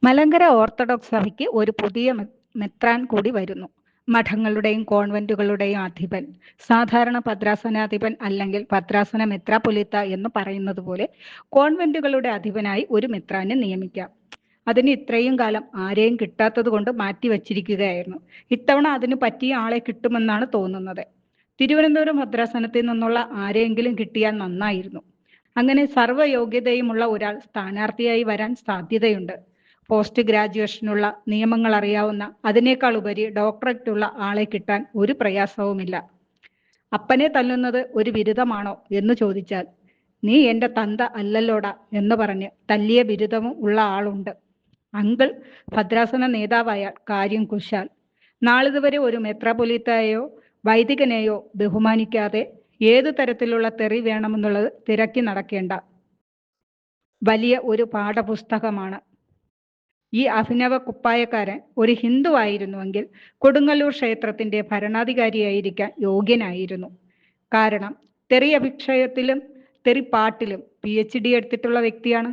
Malankara orthodox സഭയ്ക്ക് ഒരു പുതിയ മെത്രാൻ കൂടി വരുന്നു. മഠങ്ങളുടെയും കോൺവെന്റുകളുടെയും അധിപൻ, സാധാരണ ഭദ്രാസനാധിപൻ അല്ലെങ്കിൽ ഭദ്രാസന മെത്രാപ്പൊലീത്ത എന്ന് പറയുന്നത് പോലെ കോൺവെന്റുകളുടെ അധിപനായി ഒരു മെത്രാനെ നിയമിക്കാം. അതിന് ഇത്രയും കാലം ആരെയും കിട്ടാത്തത് കൊണ്ട് മാറ്റിവച്ചിരിക്കുകയായിരുന്നു. ഇത്തവണ അതിന് പറ്റിയ ആളെ കിട്ടുമെന്നാണ് തോന്നുന്നത്. തിരുവനന്തപുരം ഭദ്രാസനത്തിൽ നിന്നുള്ള ആരെയെങ്കിലും കിട്ടിയാൽ നന്നായിരുന്നു. അങ്ങനെ സർവ്വയോഗ്യതയുമുള്ള ഒരാൾ സ്ഥാനാർത്ഥിയായി വരാൻ സാധ്യതയുണ്ട്. പോസ്റ്റ് ഗ്രാജുവേഷനുള്ള നിയമങ്ങൾ അറിയാവുന്ന, അതിനേക്കാൾ ഉപരി ഡോക്ടറേറ്റുള്ള ആളെ കിട്ടാൻ ഒരു പ്രയാസവുമില്ല. അപ്പനെ തല്ലുന്നത് ഒരു ബിരുദമാണോ എന്ന് ചോദിച്ചാൽ, നീ എൻ്റെ തന്ത അല്ലല്ലോടാ എന്ന് പറഞ്ഞ് തല്ലിയ ബിരുദവും ഉള്ള ആളുണ്ട്. അങ്കിൾ ഭദ്രാസന നേതാവായാൽ കാര്യം കുശാൽ. നാളിതുവരെ ഒരു മെത്രാപ്പൊലീത്തയെയോ വൈദികനെയോ ബഹുമാനിക്കാതെ ഏതു തരത്തിലുള്ള തെറി വേണമെന്നുള്ളത് തിരക്കി നടക്കേണ്ട വലിയ ഒരു പാഠപുസ്തകമാണ്. ഈ അഭിനവ കുപ്പായക്കാരൻ ഒരു ഹിന്ദു ആയിരുന്നുവെങ്കിൽ കൊടുങ്ങല്ലൂർ ക്ഷേത്രത്തിന്റെ ഭരണാധികാരിയായിരിക്കാൻ യോഗ്യനായിരുന്നു. കാരണം തെറി അഭിക്ഷയത്തിലും തെറിപ്പാട്ടിലും PhD എടുത്തിട്ടുള്ള വ്യക്തിയാണ്.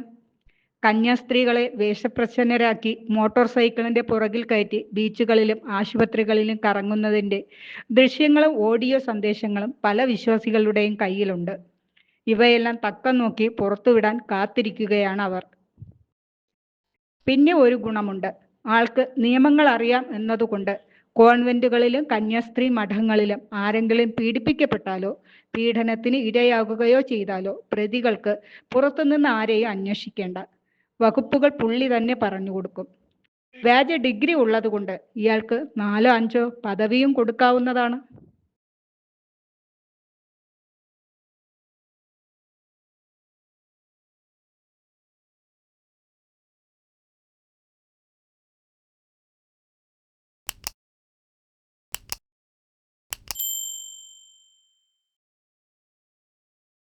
കന്യാസ്ത്രീകളെ വേഷപ്രച്ഛന്നരാക്കി മോട്ടോർ സൈക്കിളിന്റെ പുറകിൽ കയറ്റി ബീച്ചുകളിലും ആശുപത്രികളിലും കറങ്ങുന്നതിന്റെ ദൃശ്യങ്ങളും ഓഡിയോ സന്ദേശങ്ങളും പല വിശ്വാസികളുടെയും കയ്യിലുണ്ട്. ഇവയെല്ലാം തക്കം നോക്കി പുറത്തുവിടാൻ കാത്തിരിക്കുകയാണ് അവർ. പിന്നെ ഒരു ഗുണമുണ്ട്. ആൾക്ക് നിയമങ്ങൾ അറിയാം എന്നതുകൊണ്ട് കോൺവെന്റുകളിലും കന്യാസ്ത്രീ മഠങ്ങളിലും ആരെങ്കിലും പീഡിപ്പിക്കപ്പെട്ടാലോ പീഡനത്തിന് ഇരയാകുകയോ ചെയ്താലോ പ്രതികൾക്ക് പുറത്തുനിന്ന് ആരെയും അന്വേഷിക്കേണ്ട. വകുപ്പുകൾ പുള്ളി തന്നെ പറഞ്ഞു കൊടുക്കും. വ്യാജ ഡിഗ്രി ഉള്ളതുകൊണ്ട് ഇയാൾക്ക് 4 5 പദവിയും കൊടുക്കാവുന്നതാണ്.